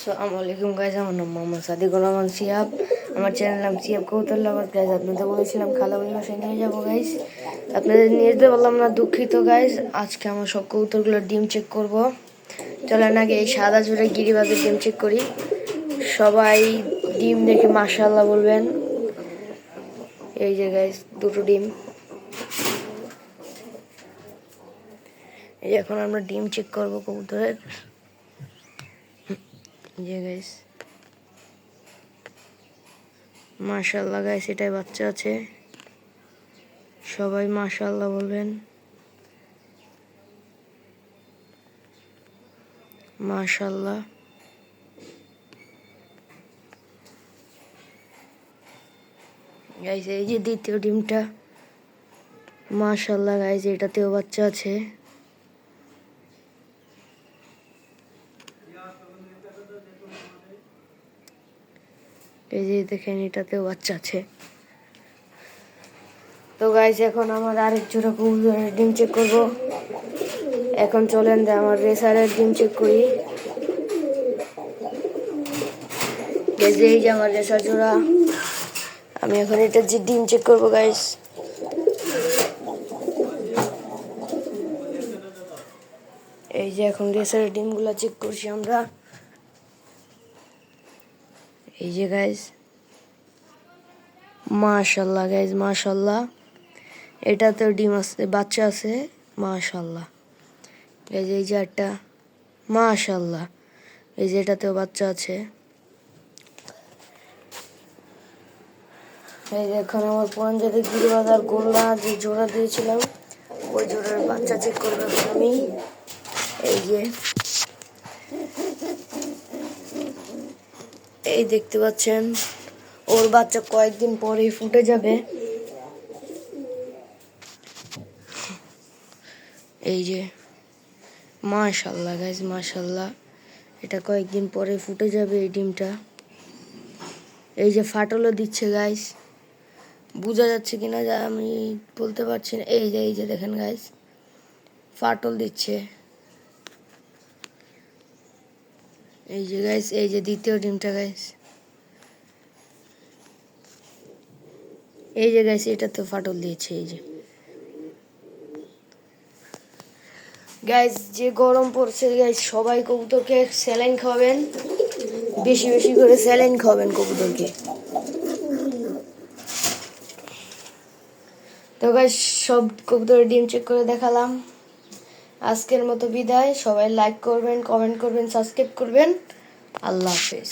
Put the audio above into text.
আসসালামু আলাইকুম গাইজ, আমার নাম মোহাম্মদ সাদিকুর রহমান সিয়াব। আমার চ্যানেল নাম সিয়াব কবুতর লাভার। গাইজ আপনাদের বলেছিলাম খালামণি বাসায় নিয়ে যাবো গাইজ, আপনাদের নিয়ে যেতে পারলাম না, দুঃখিত গাইজ। আজকে আমার সব কবুতরগুলোর ডিম চেক করব। চলেন আগে এই সাদা জোড়া গিরিবাজের ডিম চেক করি। সবাই ডিম দেখে মাশাআল্লাহ বলবেন। এই যে গাইজ দুটো ডিম, এই এখন আমরা ডিম চেক করবো কবুতরের। যে গাইস মাশাআল্লাহ গাইস, এটাই বাচ্চা আছে। সবাই মাশাআল্লাহ বলবেন। মাশাআল্লাহ গাইস, এই যে দ্বিতীয় ডিমটা, মাশাআল্লাহ গাইস, এটাতেও বাচ্চা আছে। এই যে দেখেন, এটাতেও বাচ্চা আছে। তো গাইস এখন আমার আরেক জোড়া কবুতরের ডিম চেক করব। এখন চলেন যে আমার রেসারের ডিম চেক করি। এই যে আমার রেসার জোড়া, আমি এখন এটা যে ডিম চেক করবো গাইস। এই যে এখন রেসারের ডিমগুলা চেক করছি আমরা। এই যে গাইস মাশাআল্লাহ গাইস, মাশাআল্লাহ, এটাতেও ডিম আছে, বাচ্চা আছে। মাশাআল্লাহ এই যে একটা, মাশাআল্লাহ এই যে এটাতেও বাচ্চা আছে। এই যে এখন আমার পঞ্জাবে গিরিবাজ আর গোল্লা যে জোড়া দিয়েছিলাম, ওই জোড়ার বাচ্চা চেক করবো আমি। এই যে এই দেখতে পাচ্ছেন, ওর বাচ্চা কয়েকদিন পরেই ফুটে যাবে। এই যে মাশাআল্লাহ গাইস, মাশাআল্লাহ, এটা কয়েকদিন পরে ফুটে যাবে এই ডিমটা। এই যে ফাটলও দিচ্ছে গাইস, বোঝা যাচ্ছে কিনা যা আমি বলতে পারছি না। এই যে দেখেন গাইস, ফাটল দিচ্ছে। এই যে গাইস, এই যে দ্বিতীয় ডিমটা গাইস, এই যে গাইস, এটা তো ফাটল দিয়েছে। এই যে গাইস, যে গরম পড়ছে গাইস, সবাই কবুতরকে স্যালাইন খাওয়াবেন, বেশি বেশি করে স্যালাইন খাওয়াবেন কবুতরকে। তো গাইস সব কবুতরের ডিম চেক করে দেখালাম। আজকের মতো বিদায়। সবাই লাইক করবেন, কমেন্ট করবেন, সাবস্ক্রাইব করবেন। আল্লাহ হাফেজ।